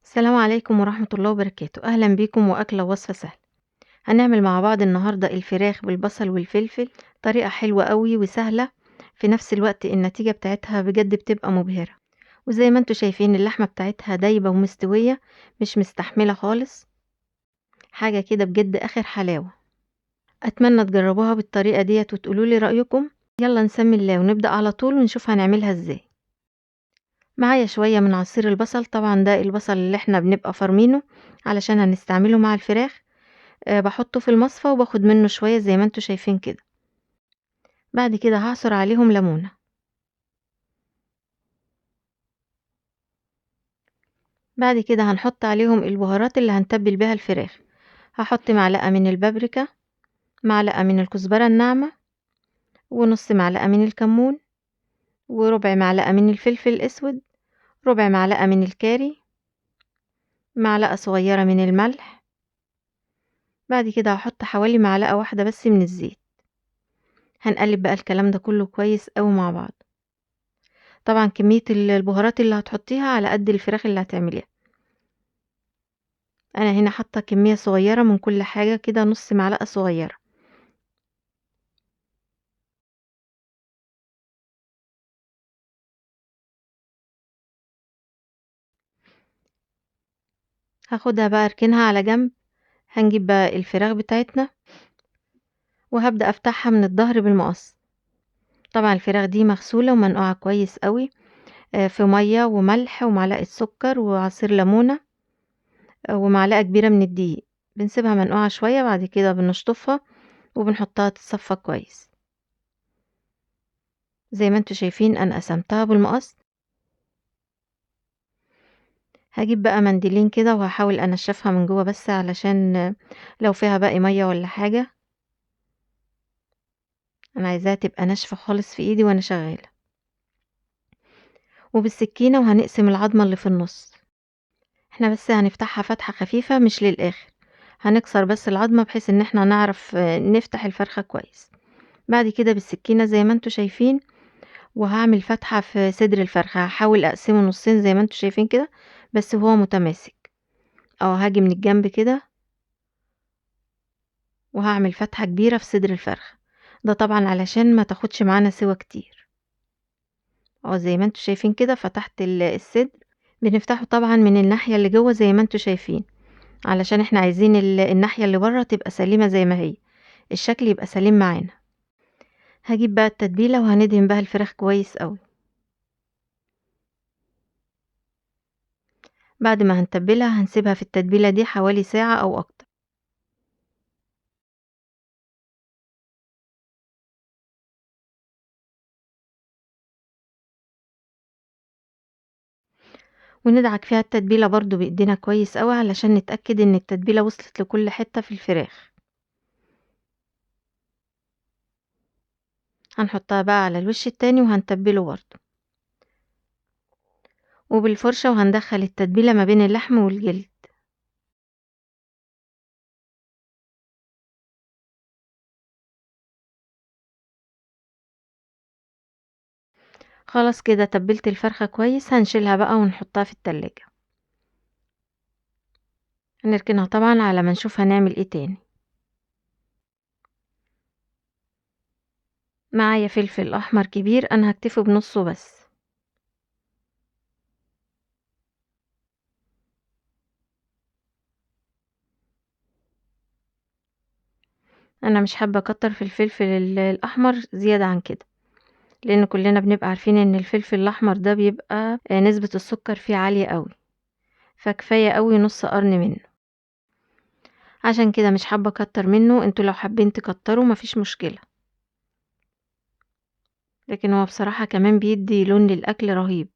السلام عليكم ورحمة الله وبركاته، أهلا بيكم وأكلة وصفة سهلة. هنعمل مع بعض النهاردة الفراخ بالبصل والفلفل، طريقة حلوة قوي وسهلة في نفس الوقت. النتيجة بتاعتها بجد بتبقى مبهرة، وزي ما انتوا شايفين اللحمة بتاعتها دايبة ومستوية، مش مستحملة خالص. حاجة كده بجد آخر حلاوة. أتمنى تجربوها بالطريقة ديت وتقولولي رأيكم. يلا نسمي الله ونبدأ على طول ونشوف هنعملها ازاي. معايا شوية من عصير البصل، طبعا ده البصل اللي احنا بنبقى فرمينه علشان هنستعمله مع الفراخ. باحطه في المصفى وباخد منه شوية زي ما انتم شايفين كده. بعد كده هاعصر عليهم ليمونة. بعد كده هنحط عليهم البهارات اللي هنتبل بيها الفراخ. هاحط معلقة من البابريكا، معلقة من الكزبرة الناعمة، ونص معلقة من الكمون، وربع معلقة من الفلفل الأسود، ربع معلقة من الكاري، معلقة صغيرة من الملح. بعد كده هاحط حوالي معلقة واحدة بس من الزيت. هنقلب بقى الكلام ده كله كويس أوي مع بعض. طبعا كمية البهارات اللي هتحطيها على قد الفراخ اللي هتعمليها. انا هنا حاطه كميه صغيره من كل حاجه كده، نص معلقه صغيره. هاخدها بقى اركنها على جنب. هنجيب بقى الفراخ بتاعتنا وهبدا افتحها من الظهر بالمقص. طبعا الفراخ دي مغسوله ومنقوعه كويس قوي، في ميه وملح ومعلقه سكر وعصير ليمونه، ومعلقه كبيره من الدقيق. بنسيبها منقوعه شويه، بعد كده بنشطفها وبنحطها تتصفى كويس. زي ما انتوا شايفين انا قسمتها بالمقص. هاجيب بقى منديلين كده وهحاول انشفها من جوه بس علشان لو فيها باقي ميه ولا حاجه. انا عايزاها تبقى ناشفه خالص في ايدي وانا شغاله. وبالسكينه وهنقسم العظمه اللي في النص. احنا بس هنفتحها فتحه خفيفه مش للاخر. هنكسر بس العظمه بحيث ان احنا نعرف نفتح الفرخه كويس. بعد كده بالسكينه زي ما انتوا شايفين، وهعمل فتحه في صدر الفرخه. هحاول اقسمه نصين زي ما انتوا شايفين كده، بس هو متماسك. او هاجي من الجنب كده وهعمل فتحه كبيره في صدر الفرخه. ده طبعا علشان ما تاخدش معانا سوا كتير. زي ما انتوا شايفين كده فتحت الصدر. بنفتحه طبعا من الناحية اللي جوه زي ما انتوا شايفين، علشان احنا عايزين الناحية اللي بره تبقى سليمة زي ما هي، الشكل يبقى سليم معانا. هجيب بقى التتبيلة وهندهن بها الفراخ كويس قوي. بعد ما هنتبلها هنسيبها في التتبيلة دي حوالي ساعة او اكتر. وندعك فيها التتبيلة برضو بايدينا كويس قوي علشان نتأكد ان التتبيلة وصلت لكل حتة في الفراخ. هنحطها بقى على الوش التاني وهنتبله برضو، وبالفرشة وهندخل التتبيلة ما بين اللحم والجلد. خلاص كده تبلت الفرخة كويس، هنشيلها بقى ونحطها في التلاجة. هنركنها طبعا على ما نشوف هنعمل ايه تاني. معايا فلفل احمر كبير، انا هكتفي بنصه بس. انا مش حابة اكتر في الفلفل الاحمر زيادة عن كده، لان كلنا بنبقى عارفين ان الفلفل الاحمر ده بيبقى نسبة السكر فيه عالية قوي، فكفاية قوي نص قرن منه. عشان كده مش حابة اكتر منه. انتوا لو حابين تكتروا مفيش مشكلة، لكن هو بصراحة كمان بيدي لون للاكل رهيب.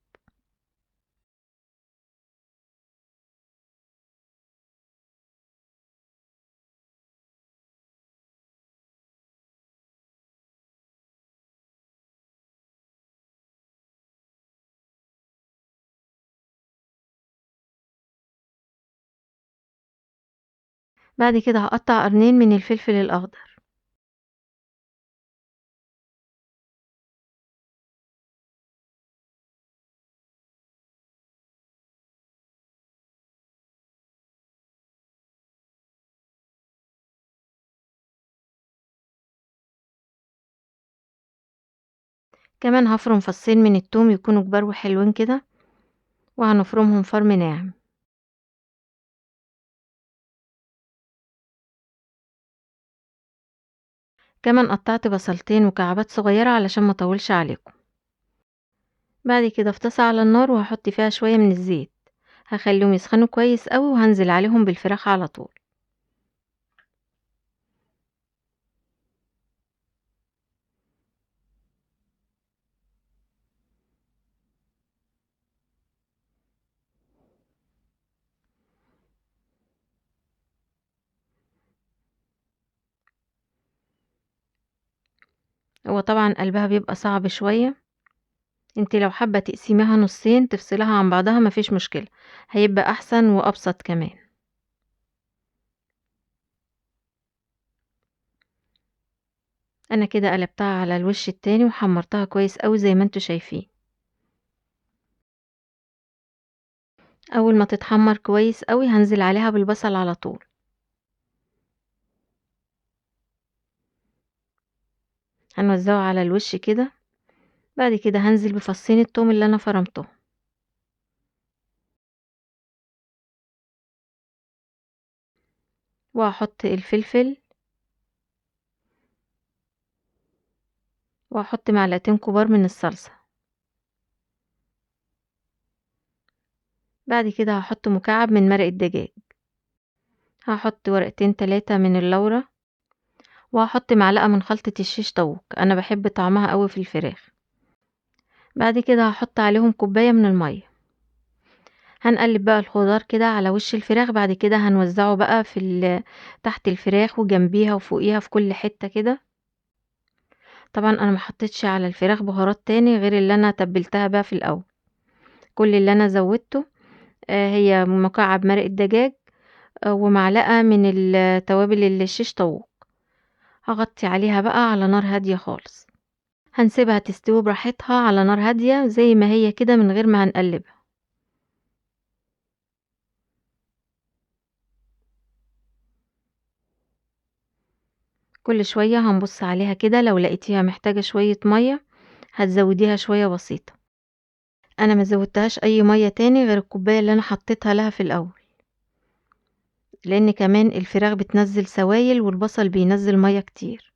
بعد كده هقطع قرنين من الفلفل الاخضر. كمان هفرم فصين من التوم يكونوا كبار وحلوين كده، وهنفرمهم فرم ناعم. كمان قطعت بصلتين مكعبات صغيرة علشان ما اطولش عليكم. بعد كده في طاسة على النار وهحط فيها شوية من الزيت، هخليهم يسخنوا كويس قوي وهنزل عليهم بالفراخ على طول. هو طبعا قلبها بيبقى صعب شوية، انت لو حابة تقسميها نصين تفصلها عن بعضها مفيش مشكلة، هيبقى احسن وابسط كمان. انا كده قلبتها على الوش التاني وحمرتها كويس قوي زي ما انتوا شايفين. اول ما تتحمر كويس قوي هنزل عليها بالبصل على طول. هنوزعه على الوش كده. بعد كده هنزل بفصين التوم اللي انا فرمته، وهحط الفلفل، وهحط معلقتين كبار من الصلصة. بعد كده هحط مكعب من مرق الدجاج، هحط ورقتين 3 من اللورة، وهحط معلقة من خلطة الشيش طاووق، انا بحب طعمها قوي في الفراخ. بعد كده هحط عليهم كوباية من المية. هنقلب بقى الخضار كده على وش الفراخ. بعد كده هنوزعه بقى تحت الفراخ وجنبيها وفوقيها في كل حتة كده. طبعا انا ما حطيتش على الفراخ بهارات تاني غير اللي انا تبلتها بقى في الاول. كل اللي انا زودته هي مكعب مرق الدجاج ومعلقة من توابل الشيش طاووق. هغطي عليها بقى على نار هادية خالص. هنسيبها تستوي براحتها على نار هادية زي ما هي كده من غير ما هنقلبها. كل شوية هنبص عليها كده، لو لقيتيها محتاجة شوية مية هتزوديها شوية بسيطة. انا ما زودتهاش اي مية تاني غير الكوباية اللي انا حطيتها لها في الاول، لان كمان الفراخ بتنزل سوائل والبصل بينزل مية كتير.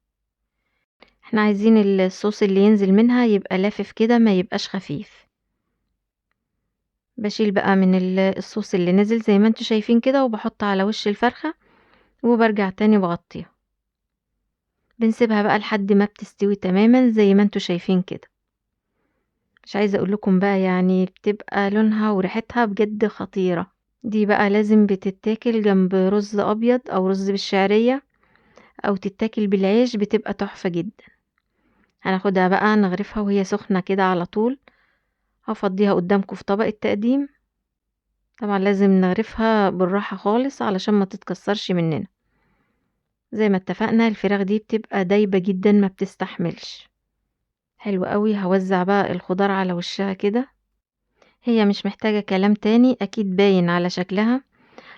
احنا عايزين الصوص اللي ينزل منها يبقى لافف كده ما يبقاش خفيف. بشيل بقى من الصوص اللي نزل زي ما انتوا شايفين كده وبحط على وش الفرخة وبرجع تاني بغطيها. بنسيبها بقى لحد ما بتستوي تماما زي ما انتوا شايفين كده. مش عايزة اقول لكم بقى يعني بتبقى لونها وريحتها بجد خطيرة. دي بقى لازم بتتاكل جنب رز ابيض او رز بالشعرية، او تتاكل بالعيش، بتبقى تحفة جدا. هناخدها بقى نغرفها وهي سخنة كده على طول. هفضيها قدامكم في طبق التقديم. طبعا لازم نغرفها بالراحة خالص علشان ما تتكسرش مننا. زي ما اتفقنا الفراخ دي بتبقى دايبة جدا ما بتستحملش. حلو قوي. هوزع بقى الخضار على وشها كده. هي مش محتاجة كلام تاني، اكيد باين على شكلها.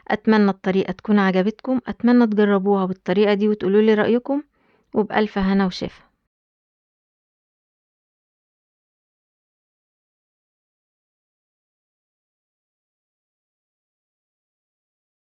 اتمنى الطريقة تكون عجبتكم، اتمنى تجربوها بالطريقة دي وتقولوا لي رأيكم، وبألف هنا وشفا.